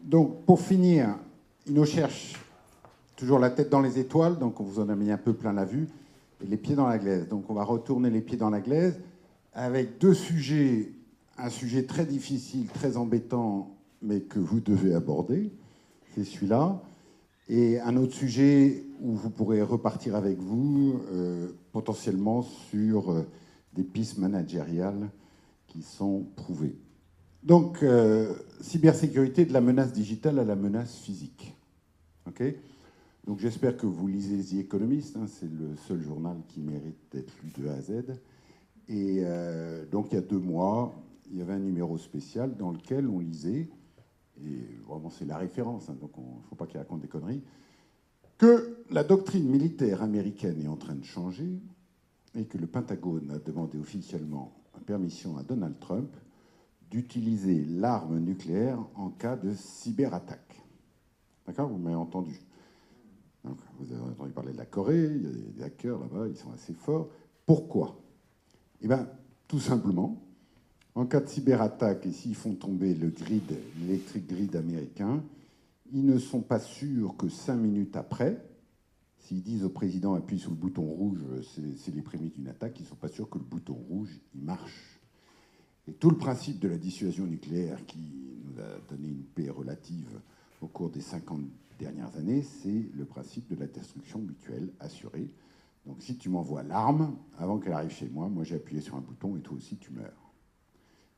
Donc, pour finir, Inno cherche toujours la tête dans les étoiles, donc on vous en a mis un peu plein la vue, et les pieds dans la glaise. Donc, on va retourner les pieds dans la glaise avec deux sujets. Un sujet très difficile, très embêtant, mais que vous devez aborder, c'est celui-là. Et un autre sujet où vous pourrez repartir avec vous, potentiellement sur des pistes managériales qui sont prouvées. Donc, cybersécurité de la menace digitale à la menace physique. Okay, donc, j'espère que vous lisez The Economist, hein, c'est le seul journal qui mérite d'être lu de A à Z. Et donc, il y a 2 mois, il y avait un numéro spécial dans lequel on lisait, et vraiment c'est la référence, hein, donc il ne faut pas qu'il raconte des conneries, que la doctrine militaire américaine est en train de changer et que le Pentagone a demandé officiellement permission à Donald Trump d'utiliser l'arme nucléaire en cas de cyberattaque. D'accord? Vous m'avez entendu. Donc, vous avez entendu parler de la Corée, il y a des hackers là-bas, ils sont assez forts. Pourquoi? Eh bien, tout simplement, en cas de cyberattaque, et s'ils font tomber le grid, l'électric grid américain, ils ne sont pas sûrs que 5 minutes après, s'ils disent au président appuie sur le bouton rouge, c'est les prémices d'une attaque, ils ne sont pas sûrs que le bouton rouge, il marche. Et tout le principe de la dissuasion nucléaire qui nous a donné une paix relative au cours des 50 dernières années, c'est le principe de la destruction mutuelle assurée. Donc si tu m'envoies l'arme, avant qu'elle arrive chez moi, moi j'ai appuyé sur un bouton et toi aussi tu meurs.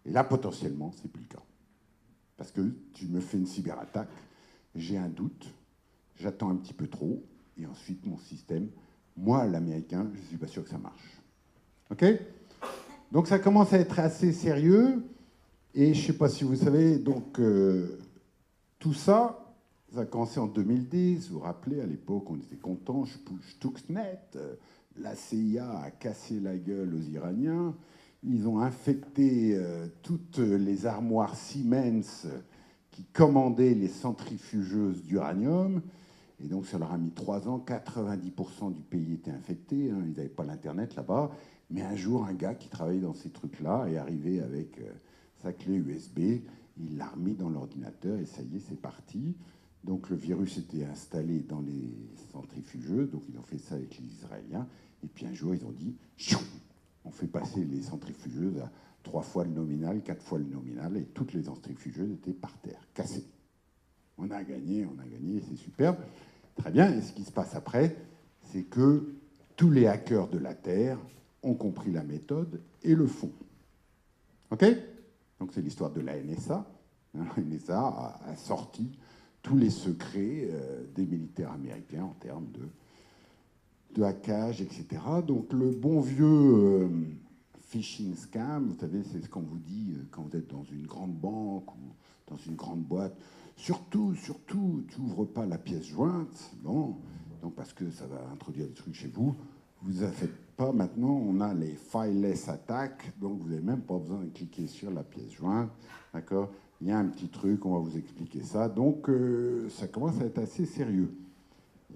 Et là, potentiellement, c'est plus le cas. Parce que tu me fais une cyberattaque, j'ai un doute, j'attends un petit peu trop, et ensuite mon système, moi l'américain, je ne suis pas sûr que ça marche. OK? Donc ça commence à être assez sérieux, et je ne sais pas si vous savez, donc tout ça, ça a commencé en 2010, vous vous rappelez, à l'époque on était contents, Stuxnet, la CIA a cassé la gueule aux Iraniens, ils ont infecté toutes les armoires Siemens qui commandaient les centrifugeuses d'uranium, et donc ça leur a mis 3 ans, 90% du pays était infecté, hein, ils n'avaient pas l'internet là-bas, mais un jour un gars qui travaillait dans ces trucs-là est arrivé avec sa clé USB, il l'a remis dans l'ordinateur et ça y est, c'est parti. Donc le virus était installé dans les centrifugeuses, donc ils ont fait ça avec les Israéliens, et puis un jour ils ont dit, on fait passer les centrifugeuses à 3 fois le nominal, 4 fois le nominal, et toutes les centrifugeuses étaient par terre, cassées. On a gagné, c'est superbe. Très bien, et ce qui se passe après, c'est que tous les hackers de la Terre ont compris la méthode et le font. OK? Donc c'est l'histoire de la NSA. La NSA a sorti tous les secrets des militaires américains en termes de hackage, etc. Donc le bon vieux phishing scam, vous savez, c'est ce qu'on vous dit quand vous êtes dans une grande banque ou dans une grande boîte. Surtout, tu n'ouvres pas la pièce jointe, bon, donc parce que ça va introduire des trucs chez vous. Vous ne faites pas, maintenant, on a les fileless attaques, donc vous n'avez même pas besoin de cliquer sur la pièce jointe, d'accord? Il y a un petit truc, on va vous expliquer ça. Donc, ça commence à être assez sérieux.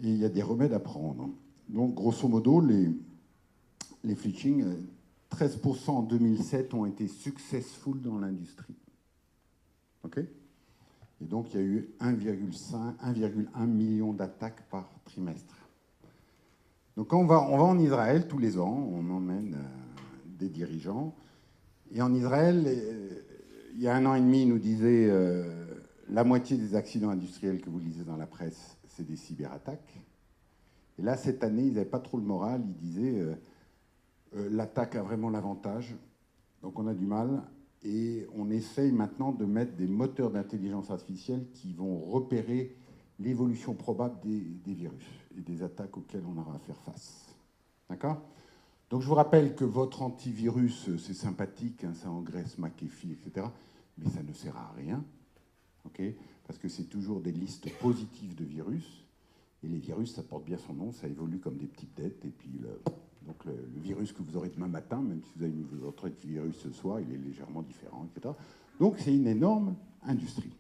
Et il y a des remèdes à prendre. Donc, grosso modo, les phishing, 13% en 2007 ont été successful dans l'industrie. OK? Et donc, il y a eu 1,1 million d'attaques par trimestre. Donc, quand on va en Israël tous les ans, on emmène des dirigeants. Et en Israël, il y a 1 an et demi, ils nous disaient la moitié des accidents industriels que vous lisez dans la presse, c'est des cyberattaques. Et là, cette année, ils n'avaient pas trop le moral. Ils disaient l'attaque a vraiment l'avantage. Donc, on a du mal. Et on essaye maintenant de mettre des moteurs d'intelligence artificielle qui vont repérer l'évolution probable des virus et des attaques auxquelles on aura à faire face. D'accord? Donc je vous rappelle que votre antivirus, c'est sympathique, hein, ça engraisse McAfee, etc. Mais ça ne sert à rien, okay? Parce que c'est toujours des listes positives de virus. Et les virus, ça porte bien son nom, ça évolue comme des petites dettes. Et puis donc le virus que vous aurez demain matin, même si vous avez mis votre virus ce soir, il est légèrement différent, etc. Donc c'est une énorme industrie.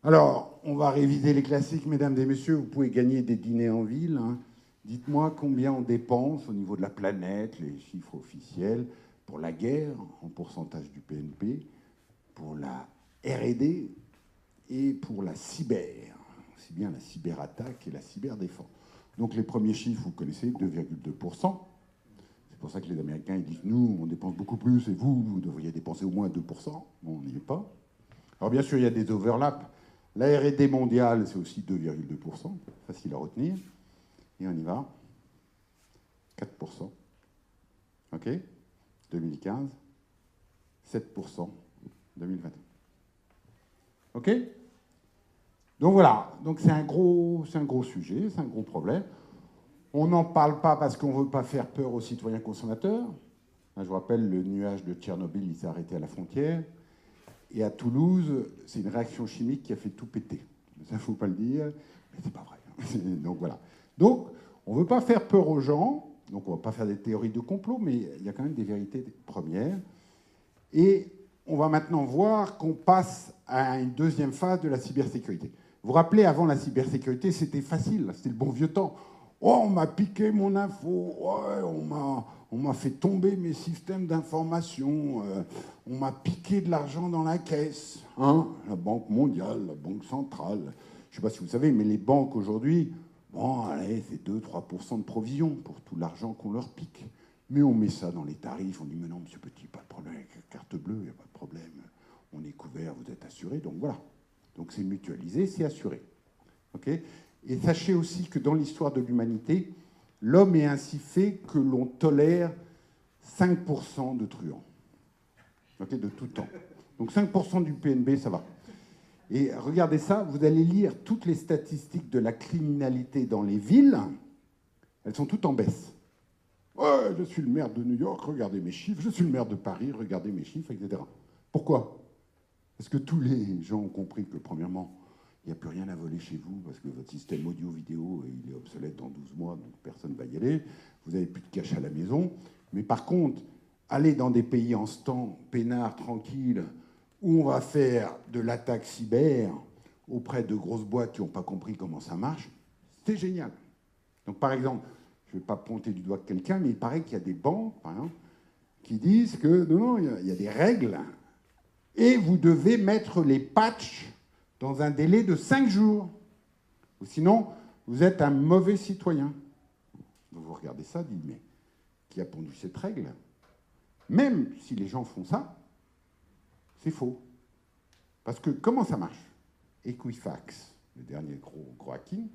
Alors, on va réviser les classiques, mesdames et messieurs. Vous pouvez gagner des dîners en ville. Hein. Dites-moi combien on dépense au niveau de la planète, les chiffres officiels, pour la guerre, en pourcentage du PNP, pour la R&D et pour la cyber, aussi bien la cyberattaque et la cyberdéfense. Donc les premiers chiffres, vous connaissez, 2,2%. C'est pour ça que les Américains ils disent « Nous, on dépense beaucoup plus et vous, vous devriez dépenser au moins 2%. » Bon, on n'y est pas. Alors bien sûr, il y a des overlaps. La R&D mondiale, c'est aussi 2,2%. Facile à retenir. Et on y va. 4%. OK, 2015. 7%. 2021. OK? Donc voilà, donc c'est un gros sujet, c'est un gros problème. On n'en parle pas parce qu'on ne veut pas faire peur aux citoyens consommateurs. Je vous rappelle, le nuage de Tchernobyl, il s'est arrêté à la frontière. Et à Toulouse, c'est une réaction chimique qui a fait tout péter. Ça, il ne faut pas le dire, mais c'est pas vrai. Donc voilà. Donc, on ne veut pas faire peur aux gens, donc on ne va pas faire des théories de complot, mais il y a quand même des vérités premières. Et on va maintenant voir qu'on passe à une deuxième phase de la cybersécurité. Vous vous rappelez, avant la cybersécurité, c'était facile, c'était le bon vieux temps. Oh, on m'a piqué mon info, ouais, on m'a fait tomber mes systèmes d'information, on m'a piqué de l'argent dans la caisse. Hein, la Banque mondiale, la Banque centrale. Je ne sais pas si vous savez, mais les banques aujourd'hui, bon, allez, c'est 2-3% de provision pour tout l'argent qu'on leur pique. Mais on met ça dans les tarifs, on dit, mais non, monsieur Petit, pas de problème avec la carte bleue, il n'y a pas de problème, on est couvert, vous êtes assuré, donc voilà. Donc c'est mutualisé, c'est assuré. Okay, et sachez aussi que dans l'histoire de l'humanité, l'homme est ainsi fait que l'on tolère 5% de truands. Okay, de tout temps. Donc 5% du PNB, ça va. Et regardez ça, vous allez lire toutes les statistiques de la criminalité dans les villes, elles sont toutes en baisse. Ouais, je suis le maire de New York, regardez mes chiffres. Je suis le maire de Paris, regardez mes chiffres, etc. Pourquoi? Parce que tous les gens ont compris que, premièrement, il n'y a plus rien à voler chez vous, parce que votre système audio-vidéo, il est obsolète dans 12 mois, donc personne ne va y aller. Vous n'avez plus de cash à la maison. Mais par contre, aller dans des pays en stand, peinards, tranquilles, où on va faire de l'attaque cyber auprès de grosses boîtes qui n'ont pas compris comment ça marche, c'est génial. Donc, par exemple, je ne vais pas pointer du doigt quelqu'un, mais il paraît qu'il y a des banques, par exemple, qui disent que non, il y a des règles et vous devez mettre les patchs dans un délai de 5 jours. Ou sinon, vous êtes un mauvais citoyen. Vous regardez ça, dites, mais qui a pondu cette règle? Même si les gens font ça, c'est faux. Parce que comment ça marche? Equifax, le dernier gros hacking,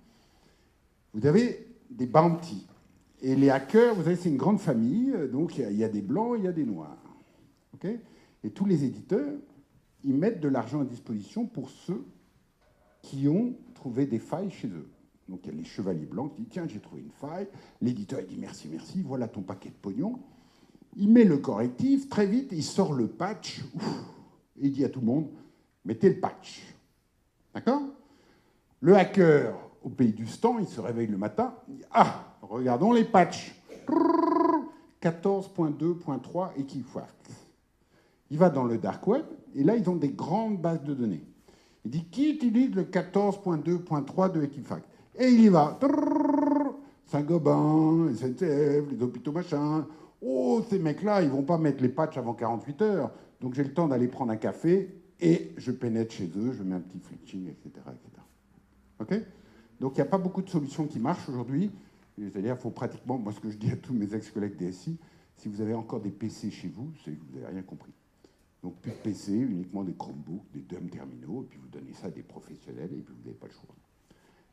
vous avez des bounties. Et les hackers, vous savez, c'est une grande famille, donc il y a des blancs, il y a des noirs. Okay, et tous les éditeurs, ils mettent de l'argent à disposition pour ceux qui ont trouvé des failles chez eux. Donc il y a les chevaliers blancs qui disent « Tiens, j'ai trouvé une faille ». L'éditeur, il dit « Merci, merci, voilà ton paquet de pognon ». Il met le correctif, très vite, il sort le patch, et il dit à tout le monde « Mettez le patch ». D'accord? Le hacker, au pays du stand, il se réveille le matin, il dit « Ah, regardons les patchs. 14.2.3 Equifax. » Il va dans le dark web, et là, ils ont des grandes bases de données. Il dit, qui utilise le 14.2.3 de Equifax? Et il y va. Saint-Gobain, SNCF, les hôpitaux machin. Oh, ces mecs-là, ils ne vont pas mettre les patchs avant 48 heures. Donc j'ai le temps d'aller prendre un café, et je pénètre chez eux, je mets un petit flitching, etc. etc. OK? Donc il n'y a pas beaucoup de solutions qui marchent aujourd'hui. C'est-à-dire qu'il faut pratiquement, moi ce que je dis à tous mes ex-collègues DSI, si vous avez encore des PC chez vous, c'est que vous n'avez rien compris. Donc plus de PC, uniquement des Chromebooks, des dumb terminaux, et puis vous donnez ça à des professionnels, et puis vous n'avez pas le choix.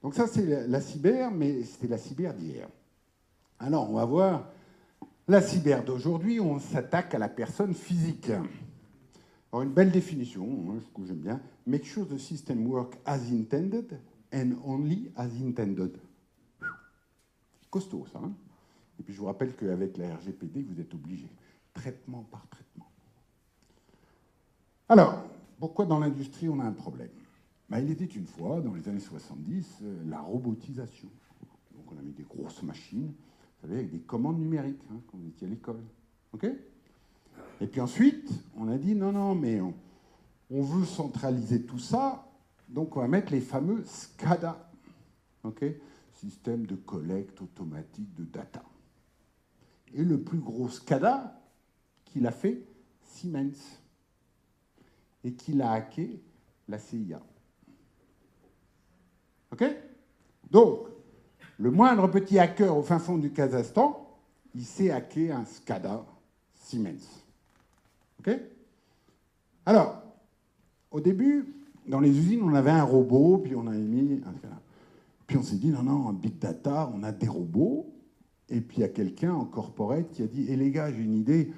Donc ça, c'est la cyber, mais c'était la cyber d'hier. Alors, on va voir la cyber d'aujourd'hui, on s'attaque à la personne physique. Alors, une belle définition, hein, ce que j'aime bien. Make sure the system work as intended and only as intended. Costaud, ça. Hein, et puis, je vous rappelle qu'avec la RGPD, vous êtes obligé. Traitement par traitement. Alors, pourquoi dans l'industrie on a un problème? Il était une fois, dans les années 70, la robotisation. Donc on a mis des grosses machines, vous savez, avec des commandes numériques, hein, quand vous étiez à l'école. OK? Et puis ensuite, on a dit, non, mais on veut centraliser tout ça, donc on va mettre les fameux SCADA. OK? Système de collecte automatique de data. Et le plus gros SCADA qu'il a fait, Siemens. Et qu'il a hacké la CIA. Donc, le moindre petit hacker au fin fond du Kazakhstan, il sait hacker un SCADA Siemens. OK? Alors, au début, dans les usines, on avait un robot, puis on avait mis un SCADA. Puis on s'est dit, non, non, en big data, on a des robots. Et puis il y a quelqu'un en corporate qui a dit, les gars, j'ai une idée,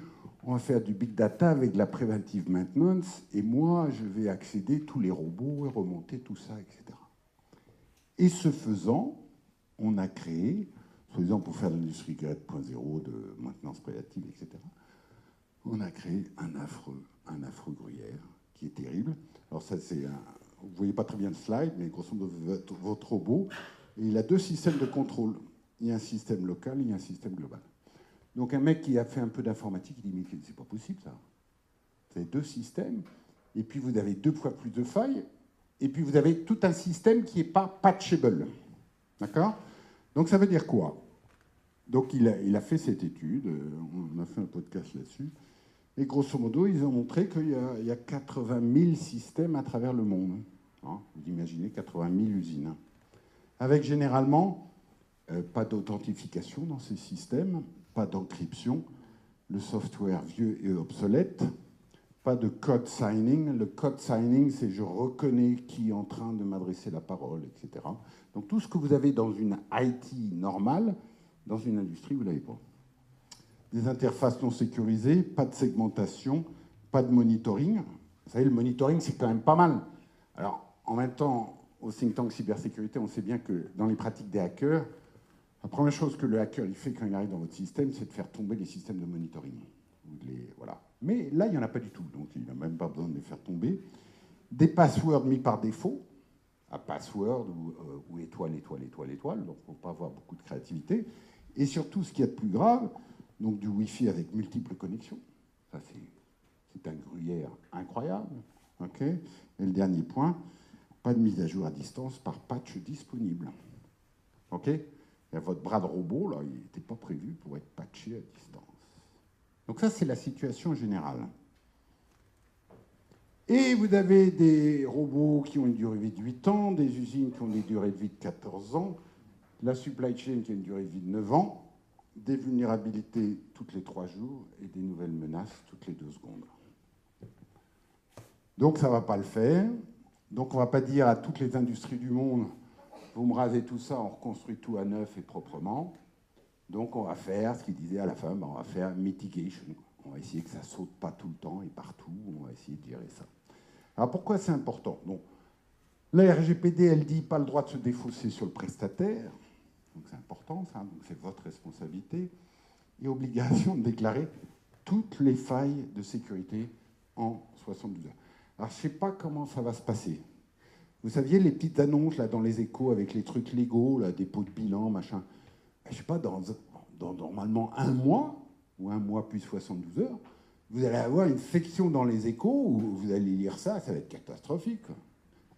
on va faire du big data avec de la preventive maintenance, et moi, je vais accéder tous les robots et remonter tout ça, etc. Et ce faisant, on a créé, soi-disant pour faire l'industrie 4.0 de maintenance préventive, etc., on a créé un affreux gruyère qui est terrible. Alors ça, c'est un... Vous ne voyez pas très bien le slide, mais grosso modo, votre robot, et il a deux systèmes de contrôle. Il y a un système local et il y a un système global. Donc un mec qui a fait un peu d'informatique, il dit, mais c'est pas possible ça. Vous avez deux systèmes, et puis vous avez 2 fois plus de failles, et puis vous avez tout un système qui n'est pas patchable. D'accord? Donc ça veut dire quoi? Donc il a fait cette étude, on a fait un podcast là-dessus, et grosso modo, ils ont montré qu'il y a 80 000 systèmes à travers le monde. Hein, vous imaginez 80 000 usines. Avec généralement pas d'authentification dans ces systèmes, pas d'encryption, le software vieux et obsolète, pas de code signing. Le code signing, c'est je reconnais qui est en train de m'adresser la parole, etc. Donc tout ce que vous avez dans une IT normale, dans une industrie, vous ne l'avez pas. Des interfaces non sécurisées, pas de segmentation, pas de monitoring. Vous savez, le monitoring, c'est quand même pas mal. Alors, en même temps, au think tank cybersécurité, on sait bien que dans les pratiques des hackers, la première chose que le hacker il fait quand il arrive dans votre système, c'est de faire tomber les systèmes de monitoring. Voilà. Mais là, il n'y en a pas du tout, donc il n'a même pas besoin de les faire tomber. Des passwords mis par défaut, à password ou étoile, étoile, étoile, étoile, donc il ne faut pas avoir beaucoup de créativité. Et surtout, ce qu'il y a de plus grave, donc du Wi-Fi avec multiples connexions. Ça, c'est un gruyère incroyable. Okay, et le dernier point, pas de mise à jour à distance par patch disponible. OK? Et votre bras de robot, là, il n'était pas prévu pour être patché à distance. Donc ça, c'est la situation générale. Et vous avez des robots qui ont une durée de vie de 8 ans, des usines qui ont des durées de vie de 14 ans, la supply chain qui a une durée de vie de 9 ans, des vulnérabilités toutes les 3 jours et des nouvelles menaces toutes les 2 secondes. Donc ça ne va pas le faire. Donc on ne va pas dire à toutes les industries du monde, vous me rasez tout ça, on reconstruit tout à neuf et proprement. Donc on va faire ce qu'il disait à la fin, on va faire mitigation. On va essayer que ça ne saute pas tout le temps et partout, on va essayer de gérer ça. Alors pourquoi c'est important? Bon, la RGPD, elle dit pas le droit de se défausser sur le prestataire. Donc c'est important, ça, donc c'est votre responsabilité. Et obligation de déclarer toutes les failles de sécurité en 72 heures. Alors je ne sais pas comment ça va se passer. Vous saviez les petites annonces là, dans les échos avec les trucs légaux, là, dépôt de bilan, machin. Je ne sais pas, dans normalement 1 mois, ou 1 mois plus 72 heures, vous allez avoir une section dans les échos où vous allez lire ça, ça va être catastrophique.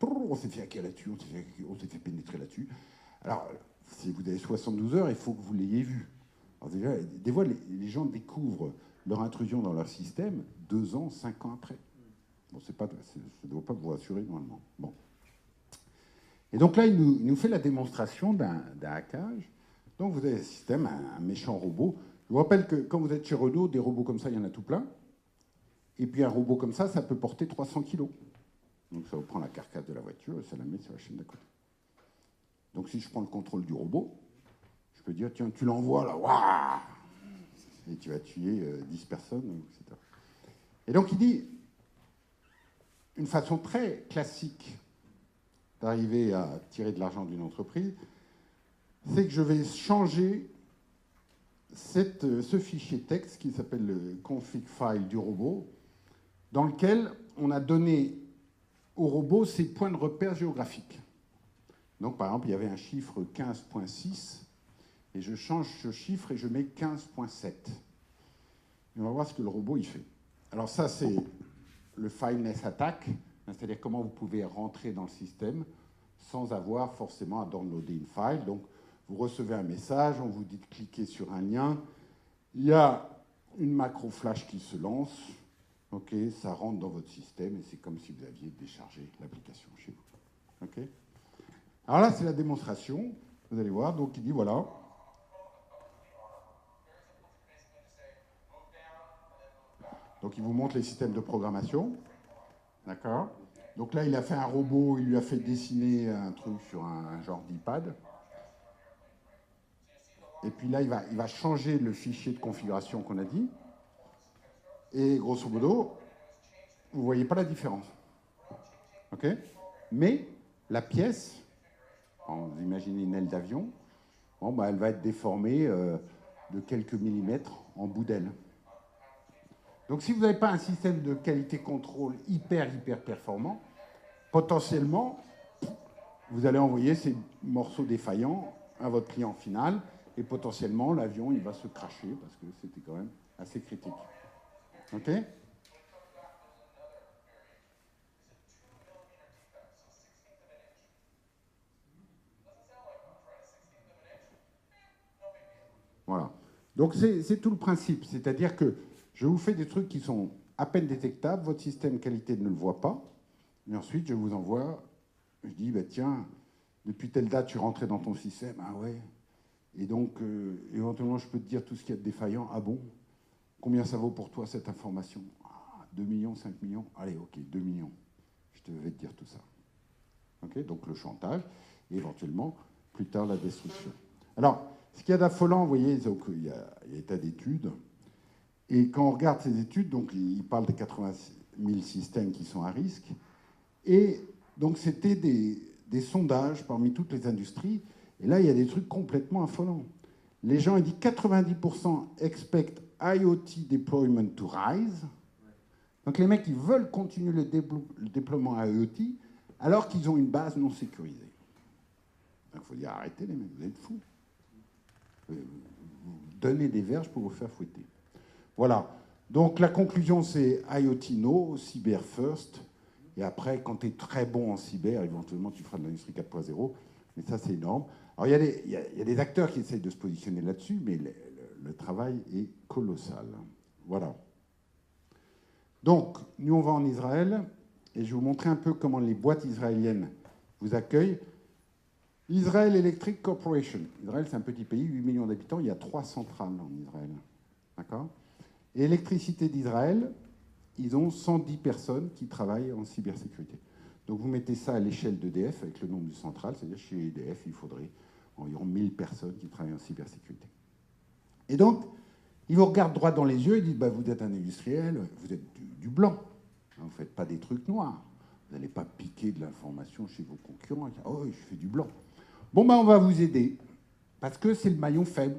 On s'est fait hacker là-dessus, on s'est fait pénétrer là-dessus. Alors, si vous avez 72 heures, il faut que vous l'ayez vu. Alors déjà, des fois, les gens découvrent leur intrusion dans leur système 2 ans, 5 ans après. Bon, ça ne doit pas vous rassurer normalement. Bon. Et donc là, il nous fait la démonstration d'un hackage. Donc vous avez un système, un méchant robot. Je vous rappelle que quand vous êtes chez Renault, des robots comme ça, il y en a tout plein. Et puis un robot comme ça peut porter 300 kilos. Donc ça vous prend la carcasse de la voiture et ça la met sur la chaîne d'à côté. Donc si je prends le contrôle du robot, je peux dire, tiens, tu l'envoies là, waouh, et tu vas tuer 10 personnes, etc. Et donc il dit, une façon très classique d'arriver à tirer de l'argent d'une entreprise, c'est que je vais changer ce fichier texte qui s'appelle le config file du robot, dans lequel on a donné au robot ses points de repère géographiques. Donc, par exemple, il y avait un chiffre 15.6, et je change ce chiffre et je mets 15.7. Et on va voir ce que le robot il fait. Alors ça, c'est le fileness attack, c'est-à-dire comment vous pouvez rentrer dans le système sans avoir forcément à downloader une file. Donc, vous recevez un message, on vous dit de cliquer sur un lien, il y a une macro flash qui se lance, ok, ça rentre dans votre système et c'est comme si vous aviez déchargé l'application chez vous. Okay. Alors là, c'est la démonstration. Vous allez voir, donc il dit voilà. Donc il vous montre les systèmes de programmation. D'accord. Donc là, il a fait un robot, il lui a fait dessiner un truc sur un genre d'iPad. Et puis là, il va changer le fichier de configuration qu'on a dit. Et grosso modo, vous ne voyez pas la différence. OK? Mais la pièce, vous imaginez une aile d'avion, bon, bah, elle va être déformée de quelques millimètres en bout d'aile. Donc si vous n'avez pas un système de qualité contrôle hyper performant, potentiellement, vous allez envoyer ces morceaux défaillants à votre client final et potentiellement l'avion il va se cracher parce que c'était quand même assez critique. OK? Voilà. Donc c'est tout le principe. C'est-à-dire que je vous fais des trucs qui sont à peine détectables, votre système qualité ne le voit pas, et ensuite je vous envoie, je dis, bah, tiens, depuis telle date, tu rentrais dans ton système, ah ouais, et donc éventuellement je peux te dire tout ce qu'il y a de défaillant, ah bon, combien ça vaut pour toi cette information? 2 millions, 5 millions? Allez, ok, 2 millions. Je vais te dire tout ça. Okay, donc le chantage, et éventuellement, plus tard, la destruction. Alors, ce qu'il y a d'affolant, vous voyez, donc, il y a des tas d'études, et quand on regarde ces études, donc, il parle de 80 000 systèmes qui sont à risque, et donc c'était des sondages parmi toutes les industries, et là, il y a des trucs complètement affolants. Les gens, ils disent 90% expect IoT deployment to rise. Donc les mecs, ils veulent continuer le déploiement IoT alors qu'ils ont une base non sécurisée. Il faut dire, arrêtez les mecs, vous êtes fous. Vous donnez des verges pour vous faire fouetter. Voilà. Donc la conclusion, c'est IoT no, cyber first. Et après, quand tu es très bon en cyber, éventuellement, tu feras de l'industrie 4.0. Mais ça, c'est énorme. Alors, il y a des acteurs qui essayent de se positionner là-dessus, mais le travail est colossal. Voilà. Donc, nous, on va en Israël, et je vais vous montrer un peu comment les boîtes israéliennes vous accueillent. Israel Electric Corporation. Israël, c'est un petit pays, 8 millions d'habitants, il y a 3 centrales en Israël. D'accord? Et Électricité d'Israël, ils ont 110 personnes qui travaillent en cybersécurité. Donc vous mettez ça à l'échelle d'EDF avec le nombre de centrales, c'est-à-dire chez EDF, il faudrait environ 1000 personnes qui travaillent en cybersécurité. Et donc, ils vous regardent droit dans les yeux, ils disent bah, vous êtes un industriel, vous êtes du blanc, vous ne faites pas des trucs noirs, vous n'allez pas piquer de l'information chez vos concurrents. Oh, je fais du blanc. Bon, ben, on va vous aider, parce que c'est le maillon faible.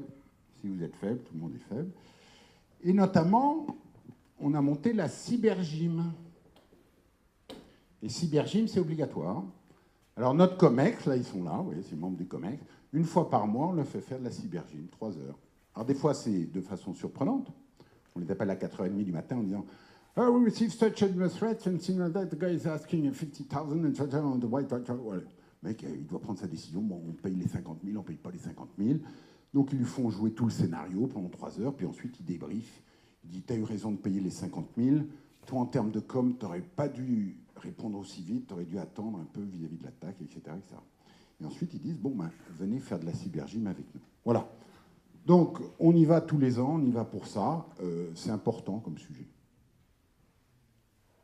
Si vous êtes faible, tout le monde est faible. Et notamment, on a monté la cybergym. Et cybergym, c'est obligatoire. Alors notre COMEX, là, ils sont là, vous voyez, c'est les membres du COMEX. Une fois par mois, on leur fait faire de la cybergym, 3 heures. Alors des fois, c'est de façon surprenante. On les appelle à 4h30 du matin en disant oh, we received such a threat, and things like that. The guy is asking 50,000 and on the white. Voilà. Le mec, il doit prendre sa décision. Bon, on paye les 50 000, on ne paye pas les 50 000. Donc, ils lui font jouer tout le scénario pendant 3 heures, puis ensuite, il débrief. Il dit, tu as eu raison de payer les 50 000. Toi, en termes de com, tu n'aurais pas dû répondre aussi vite, tu aurais dû attendre un peu vis-à-vis de l'attaque, etc., etc. Et ensuite, ils disent, bon, ben, venez faire de la cybergym avec nous. Voilà. Donc, on y va tous les ans, on y va pour ça. C'est important comme sujet.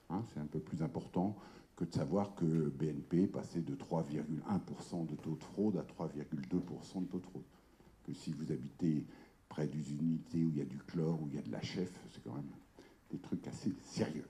Hein, c'est un peu plus important que de savoir que BNP passait de 3,1% de taux de fraude à 3,2% de taux de fraude. Que si vous habitez près d'une unité où il y a du chlore, où il y a de la chef, c'est quand même des trucs assez sérieux.